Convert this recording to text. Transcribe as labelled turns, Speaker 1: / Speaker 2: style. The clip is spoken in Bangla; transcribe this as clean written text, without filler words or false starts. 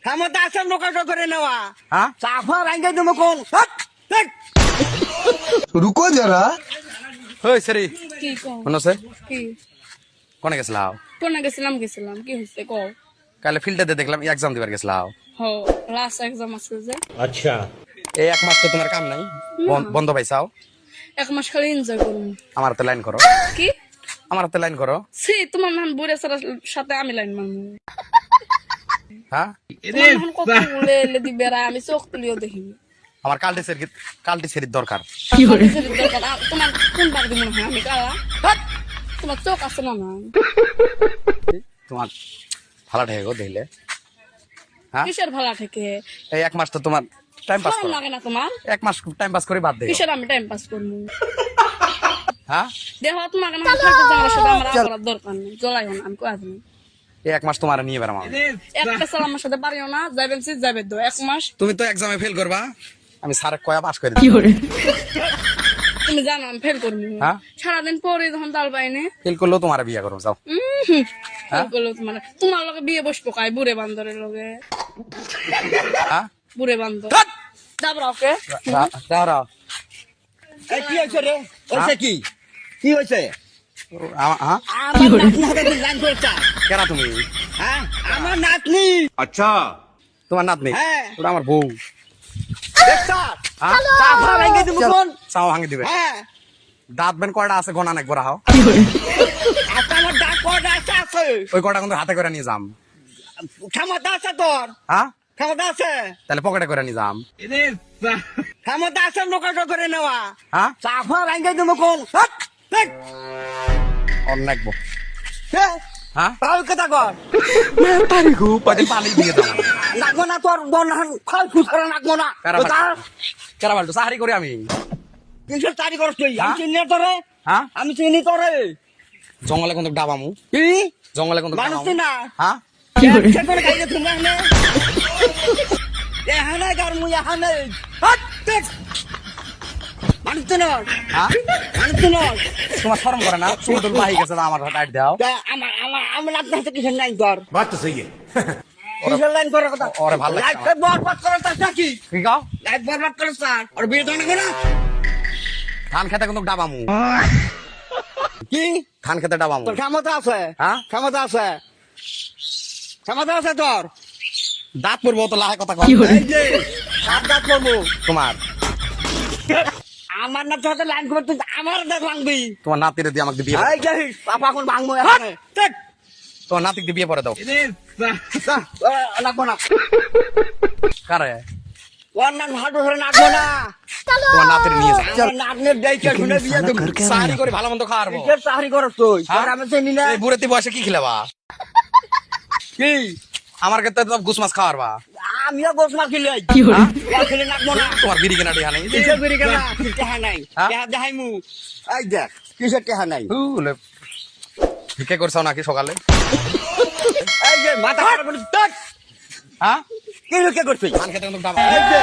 Speaker 1: ক্ষমতা আছে লোকাটো করে নেওয়া
Speaker 2: হ্যাঁ
Speaker 1: চাফা ভাঙ্গে তুমি কোন
Speaker 3: रुको जरा
Speaker 2: হই সরি
Speaker 4: কি কও
Speaker 2: মনে আছে
Speaker 4: কি
Speaker 2: কোনে গেছিলাও
Speaker 4: কোনে গেছিলাম কি হইছে কও
Speaker 2: কালে ফিল্ডে দেখলাম এক্সাম দিবার গেছিলাও
Speaker 4: হো লাস্ট এক্সাম আছে যে
Speaker 2: এই এক মাস তো তোমার কাম নাই বন্ধ পাইছাও
Speaker 4: এক মাস খালি এনজয় করুন
Speaker 2: আমার হাতে লাইন করো
Speaker 4: কি
Speaker 2: আমার হাতে লাইন করো
Speaker 4: সে তোমার নাম বুড়ে সাথে আমি লাইন মারবো
Speaker 2: হ্যাঁ
Speaker 4: তোমার নাম কত বলে এলে দিবে রা আমি চোখ তুলিও দেখিনি
Speaker 2: আমার কালটি সেরির দরকার
Speaker 4: তোমার কোন বার দিব না আমি কালা তোমার চোখ আছে না না
Speaker 2: তোমার ভালো ঠেকে গো দেখলে হ্যাঁ
Speaker 4: কিসের ভালা থেকে
Speaker 2: এই এক মাস তো তোমার টাইম পাস
Speaker 4: শরম
Speaker 2: করো
Speaker 4: লাগে না তোমার
Speaker 2: এক মাস টাইম পাস করে বাদ দেই
Speaker 4: কিসের আমি টাইম পাস করবো
Speaker 2: হ্যাঁ
Speaker 4: দেখো তোমার না থাকতে যাওয়ার সাথে আমার করার দরকার নেই চলাই না আমি কয়া দিই
Speaker 2: এই এক মাস তোমার নিয়ে বেড়াম
Speaker 4: একটা সাল আমার সাথে পারিও না যাবেন সে যাবে দো এক মাস
Speaker 2: তুমি তো এক্সামে ফেল করবা আমি স্যারে কয়া পাস করে
Speaker 4: তুমি জানো আমি ফেল করবো
Speaker 2: হ্যাঁ?
Speaker 4: সারাদিন পরে যখন তাল পাইনি
Speaker 2: ফেল করলেও তোমার বিয়ে করো যাও
Speaker 4: ফেল করলো তোমার লগে বিয়ে বসবো কাই বুড়ে বান্দরের লগে
Speaker 2: হ্যাঁ
Speaker 4: বুড়ে বান্দর তারপর ওকে
Speaker 2: রাও রাও
Speaker 1: এই কি হয়েছে রে হয়েছে কি হয়েছে
Speaker 2: হ্যাঁ
Speaker 1: আমার নাতনি হাতে লাইন করছে
Speaker 2: কেনা তুমি
Speaker 1: হ্যাঁ আমার নাতনি
Speaker 2: তোমার নাতনি
Speaker 1: হ্যাঁ।
Speaker 2: ওটা আমার বউ
Speaker 1: দেখছা
Speaker 2: হ্যাঁ
Speaker 1: চাফা ভাঙ্গে তুমি কোন
Speaker 2: চাও ভাঙি দিবে
Speaker 1: হ্যাঁ
Speaker 2: দাঁত বেন কয়টা আছে গোনা নাক বড়া হাও
Speaker 1: আচ্ছা আমার ডাক কটা আছে
Speaker 2: ওই কয়টা কিন্তু হাতে করে নিয়ে যাম
Speaker 1: ক্ষমতা আছে তোর
Speaker 2: হ্যাঁ
Speaker 1: ক্ষমতা আছে
Speaker 2: তাহলে পকেটে করে নিয়ে যাম
Speaker 1: ক্ষমতা আছে লোকাটো করে নেওয়া
Speaker 2: হ্যাঁ
Speaker 1: চাফা ভাঙ্গে তুমি কোন
Speaker 2: অনেক বউ
Speaker 1: হ্যাঁ
Speaker 2: হ্যাঁ
Speaker 1: তাও কথা কর
Speaker 2: তারিখু পাটি পানি দিয়ে দাও
Speaker 1: লাগবো না তোর বনহান ফাল ফুস করে লাগবো না
Speaker 2: কেরা বালতো সাহারি করে আমি
Speaker 1: কিসের তারি করছ তুই আমি
Speaker 2: হ্যাঁ?
Speaker 1: চিনি না তোরে
Speaker 2: হ্যাঁ
Speaker 1: আমি চিনি তোরে
Speaker 2: জঙ্গলে কিন্তু ডাবামু
Speaker 1: কি
Speaker 2: জঙ্গলে কিন্তু
Speaker 1: মানুষ তুই না
Speaker 2: হ্যাঁ
Speaker 1: সে করে খাইলে তুমি না এখানে গার মুই এখানে মানুষ তুই না
Speaker 2: হ্যাঁ
Speaker 1: মানুষ তুই না
Speaker 2: তোমার শরম করে না চুল টুল পাহি গেছে আমার টাইট দাও
Speaker 1: আমার আপনার হাতে কিসের লাইন কর
Speaker 3: बात तो सही है
Speaker 1: কিসের লাইন করার কথা
Speaker 2: ওরে ভালো লাগছে
Speaker 1: লাইফ বরবাদ করে তার নাকি
Speaker 2: কি গাও
Speaker 1: লাইফ বরবাদ করে স্যার আর বিয়ে তো না
Speaker 2: ধান খেতে কিন্তু ডাবামু
Speaker 1: কি
Speaker 2: ধান খেতে ডাবামু
Speaker 1: তোর ক্ষমতা আছে
Speaker 2: হ্যাঁ
Speaker 1: ক্ষমতা আছে ক্ষমতা আছে তোর
Speaker 2: দাঁত পড়বো তো লাহে কথা কম
Speaker 1: এই যে সাবধান করবো
Speaker 2: তোমার
Speaker 1: আমার না তোর লাইন করতে আমার দেখ ভাঙবি
Speaker 2: তোমার নাতিরে দিয়ে আমাকে বিয়ে
Speaker 1: এই যে পাপা এখন ভাঙবো এখানে ঠিক
Speaker 2: তোমার নাতিকে দিয়ে বিয়ে পরে দাও
Speaker 1: লাগবো না
Speaker 2: কারে
Speaker 1: ওর নাম হাঁটু ধরে নাচবো না
Speaker 2: তোমার নাতির নিয়ে যাও
Speaker 1: আমার নাতনের দেখে শুনে বিয়ে দেবো
Speaker 2: সাহারি করে ভালো মন্দ খাওয়াবো
Speaker 1: কিসের চাকরি করো তুই
Speaker 2: হ্যাঁ?
Speaker 1: তোর আমি চিনি না
Speaker 2: এই বুড়েতি বয়সে কি খেলাবা
Speaker 1: কি
Speaker 2: আমার ক্ষেত্রে তো গুছ মাছ খাওয়ারবা
Speaker 1: আমিও গোস মার খেলে খেলে নাচবো না
Speaker 2: তোমার বিড়ি কেনা টিহা নেই
Speaker 1: কিসের বিড়ি কেনা টেহা নাই
Speaker 2: হ্যাঁ?
Speaker 1: টেহা দেখাই মু এই দেখ কিসের টেহা নাই
Speaker 2: ভিক্ষে করছাও নাকি সকালে
Speaker 1: এই যে মাথা খারাপ করে দেখ
Speaker 2: হ্যাঁ
Speaker 1: কি কে করছিস
Speaker 2: ধান খেতে কিন্তু ডাবা
Speaker 1: এই যে